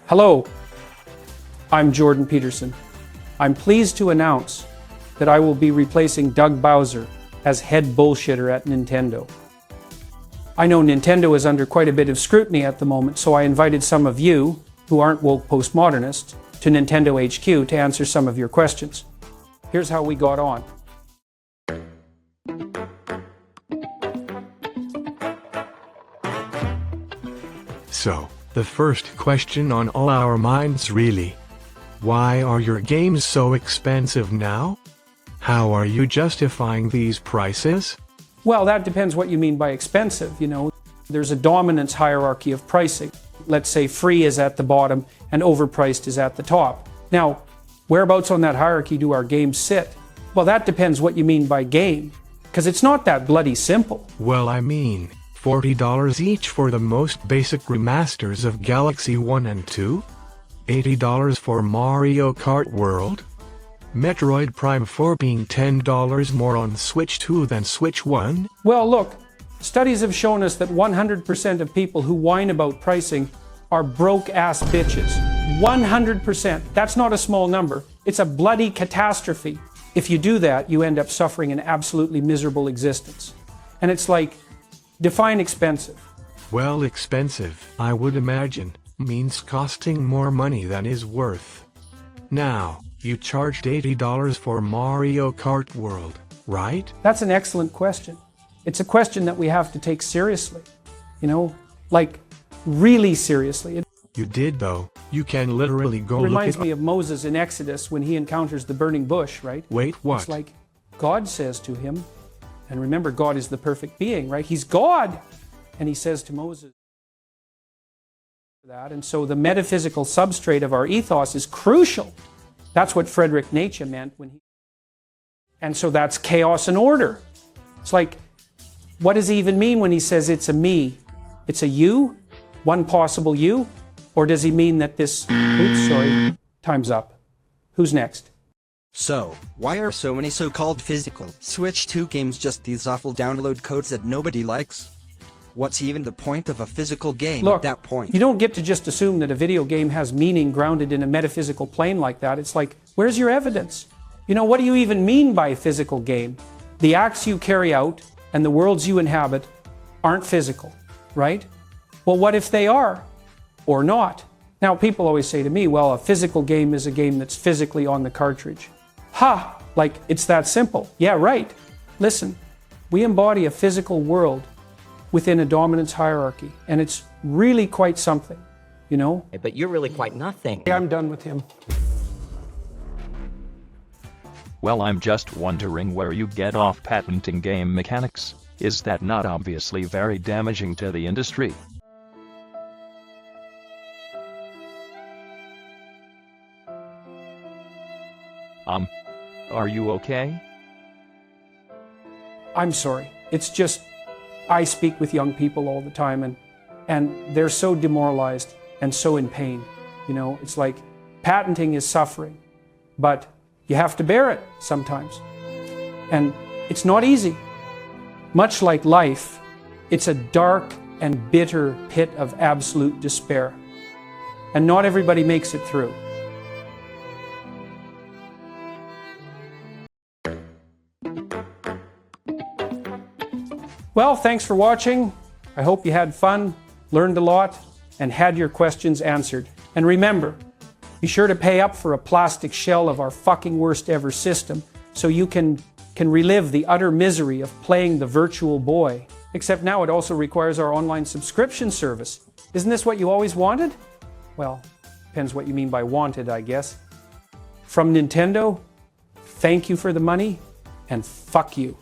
Hello, I'm Jordan Peterson. I'm pleased to announce that I will be replacing Doug Bowser as head bullshitter at Nintendo. I know Nintendo is under quite a bit of scrutiny at the moment, so I invited some of you, who aren't woke postmodernists, to Nintendo HQ to answer some of your questions. Here's how we got on. So, the first question on all our minds really. Why are your games so expensive now? How are you justifying these prices? Well, that depends what you mean by expensive, you know. There's a dominance hierarchy of pricing. Let's say free is at the bottom and overpriced is at the top. Now, whereabouts on that hierarchy do our games sit? Well, that depends what you mean by game, because it's not that bloody simple. Well, I mean, $40 each for the most basic remasters of Galaxy 1 and 2? $80 for Mario Kart World? Metroid Prime 4 being $10 more on Switch 2 than Switch 1? Well, look, studies have shown us that 100% of people who whine about pricing are broke-ass bitches. 100%. That's not a small number. It's a bloody catastrophe. If you do that, you end up suffering an absolutely miserable existence. And it's like, define expensive. Well, expensive, I would imagine, means costing more money than is worth. Now, you charged $80 for Mario Kart World, right? That's an excellent question. It's a question that we have to take seriously. You know, like, really seriously. You did though. You can literally go look at... Reminds me of Moses in Exodus when he encounters the burning bush, right? Wait, what? It's like, God says to him, and remember, God is the perfect being, right? He's God! And he says to Moses that, and so the metaphysical substrate of our ethos is crucial. That's what Friedrich Nietzsche meant when he... And so that's chaos and order. It's like, what does he even mean when he says it's a me? It's a you? One possible you? Or does he mean that this... Oops, sorry. Time's up. Who's next? So, why are so many so-called physical Switch 2 games just these awful download codes that nobody likes? What's even the point of a physical game at that point? You don't get to just assume that a video game has meaning grounded in a metaphysical plane like that. It's like, where's your evidence? You know, what do you even mean by physical game? The acts you carry out and the worlds you inhabit aren't physical, right? Well, what if they are? Or not? Now, people always say to me, well, a physical game is a game that's physically on the cartridge. Ha! Like, it's that simple. Yeah, right. Listen, we embody a physical world within a dominance hierarchy, and it's really quite something, you know? But you're really quite nothing. Yeah, I'm done with him. Well, I'm just wondering where you get off patenting game mechanics. Is that not obviously very damaging to the industry? Are you okay? I'm sorry. It's just, I speak with young people all the time, and they're so demoralized and so in pain. You know, it's like patenting is suffering, but you have to bear it sometimes. And it's not easy. Much like life, it's a dark and bitter pit of absolute despair. And not everybody makes it through. Well, thanks for watching. I hope you had fun, learned a lot, and had your questions answered. And remember, be sure to pay up for a plastic shell of our fucking worst ever system so you can relive the utter misery of playing the Virtual Boy. Except now it also requires our online subscription service. Isn't this what you always wanted? Well, depends what you mean by wanted, I guess. From Nintendo, thank you for the money, and fuck you.